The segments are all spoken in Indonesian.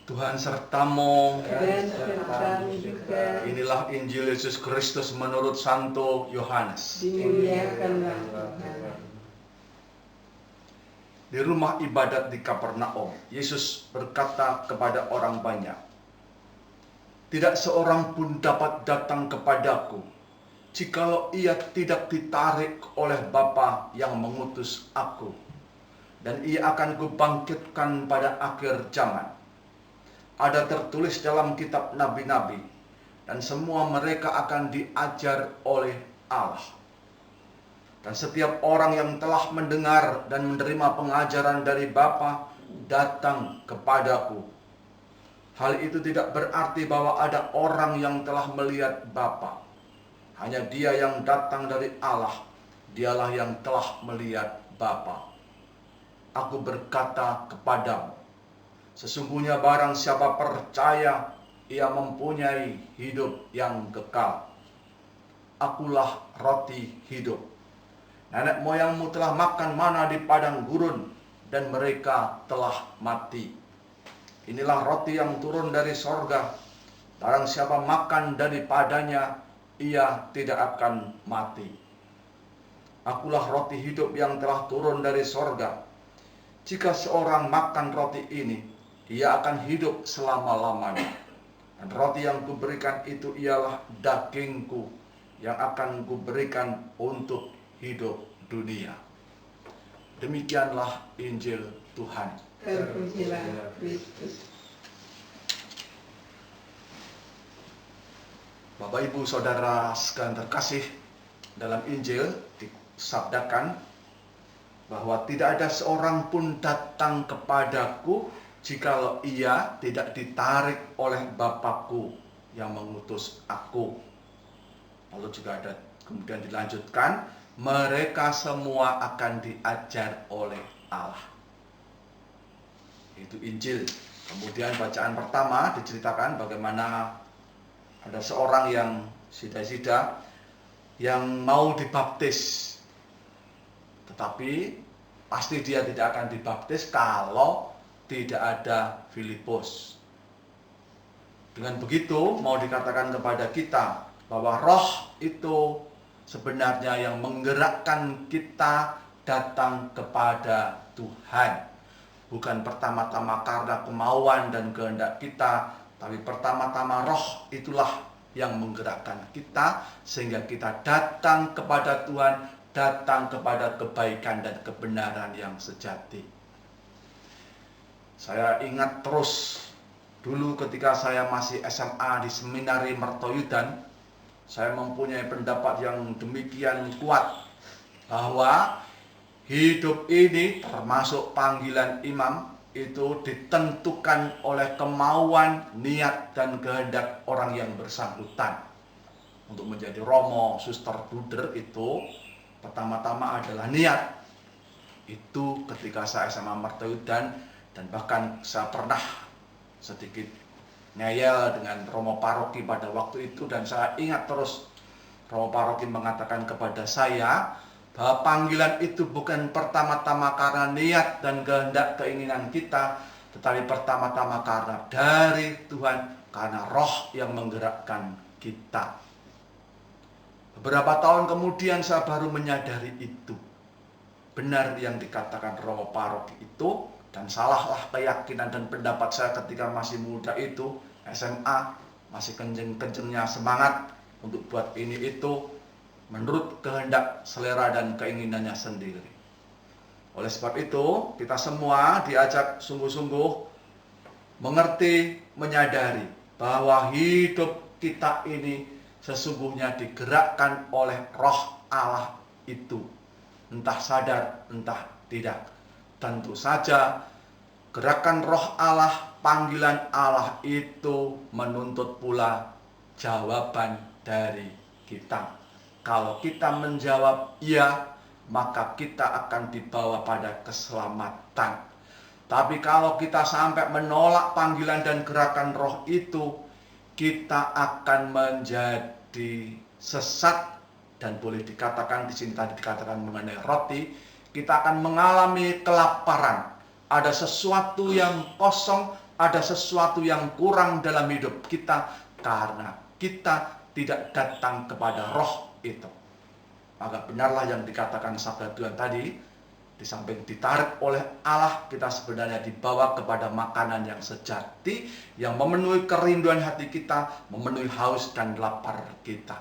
Tuhan sertamu. Dan sertamu juga. Inilah Injil Yesus Kristus menurut Santo Yohanes. Dimuliakanlah Tuhan. Di rumah ibadat di Kapernaum, Yesus berkata kepada orang banyak, "Tidak seorang pun dapat datang kepadaku, jikalau ia tidak ditarik oleh Bapa yang mengutus aku. Dan ia akan kubangkitkan pada akhir zaman. Ada tertulis dalam kitab nabi-nabi, dan semua mereka akan diajar oleh Allah. Dan setiap orang yang telah mendengar dan menerima pengajaran dari Bapa datang kepadaku. Hal itu tidak berarti bahwa ada orang yang telah melihat Bapa. Hanya dia yang datang dari Allah, dialah yang telah melihat Bapa. Aku berkata kepadamu, sesungguhnya barang siapa percaya, ia mempunyai hidup yang kekal. Akulah roti hidup. Nenek moyangmu telah makan mana di padang gurun, dan mereka telah mati. Inilah roti yang turun dari sorga. Barang siapa makan daripadanya, ia tidak akan mati. Akulah roti hidup yang telah turun dari sorga. Jika seorang makan roti ini, ia akan hidup selama-lamanya. Dan roti yang kuberikan itu ialah dagingku, yang akan kuberikan untuk hidup dunia." Demikianlah Injil Tuhan. Terpujilah Kristus. Bapak Ibu Saudara sekalian terkasih, dalam Injil disabdakan bahwa tidak ada seorang pun datang kepadaku jikalau ia tidak ditarik oleh Bapakku yang mengutus aku. Lalu juga ada kemudian dilanjutkan, mereka semua akan diajar oleh Allah. Itu Injil. Kemudian bacaan pertama diceritakan bagaimana ada seorang yang sida-sida yang mau dibaptis. Tetapi pasti dia tidak akan dibaptis kalau tidak ada Filipus. Dengan begitu mau dikatakan kepada kita bahwa roh itu sebenarnya yang menggerakkan kita datang kepada Tuhan. Bukan pertama-tama karena kemauan dan kehendak kita, tapi pertama-tama roh itulah yang menggerakkan kita sehingga kita datang kepada Tuhan, datang kepada kebaikan dan kebenaran yang sejati. Saya ingat terus dulu ketika saya masih SMA di Seminari Mertoyudan, saya mempunyai pendapat yang demikian kuat bahwa hidup ini termasuk panggilan imam itu ditentukan oleh kemauan, niat, dan kehendak orang yang bersangkutan. Untuk menjadi romo, suster, duder itu pertama-tama adalah niat. Itu ketika saya SMA Mertoyudan, dan bahkan saya pernah sedikit ngeyel dengan romo paroki pada waktu itu, dan saya ingat terus romo paroki mengatakan kepada saya bahwa panggilan itu bukan pertama-tama karena niat dan kehendak keinginan kita, tetapi pertama-tama karena dari Tuhan, karena roh yang menggerakkan kita. Beberapa tahun kemudian saya baru menyadari itu. Benar yang dikatakan romo paroki itu, dan salahlah keyakinan dan pendapat saya ketika masih muda itu, SMA, masih kenceng-kencengnya semangat untuk buat ini itu, menurut kehendak, selera, dan keinginannya sendiri. Oleh sebab itu, kita semua diajak sungguh-sungguh mengerti, menyadari bahwa hidup kita ini sesungguhnya digerakkan oleh roh Allah itu. Entah sadar, entah tidak. Tentu saja, gerakan roh Allah, panggilan Allah itu menuntut pula jawaban dari kita. Kalau kita menjawab iya, maka kita akan dibawa pada keselamatan. Tapi kalau kita sampai menolak panggilan dan gerakan roh itu, kita akan menjadi sesat. Dan boleh dikatakan di sini tadi dikatakan mengenai roti, kita akan mengalami kelaparan. Ada sesuatu yang kosong ada sesuatu yang kurang dalam hidup kita karena kita tidak datang kepada roh itu. Maka benarlah yang dikatakan sabda Tuhan tadi, di samping ditarik oleh Allah, kita sebenarnya dibawa kepada makanan yang sejati, yang memenuhi kerinduan hati kita, memenuhi haus dan lapar kita.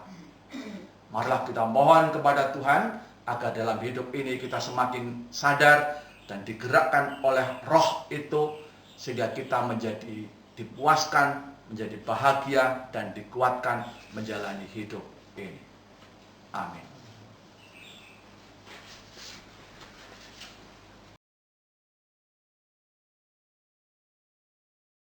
Marilah kita mohon kepada Tuhan, agar dalam hidup ini kita semakin sadar dan digerakkan oleh roh itu, sehingga kita menjadi dipuaskan, menjadi bahagia, dan dikuatkan menjalani hidup ini. Amin.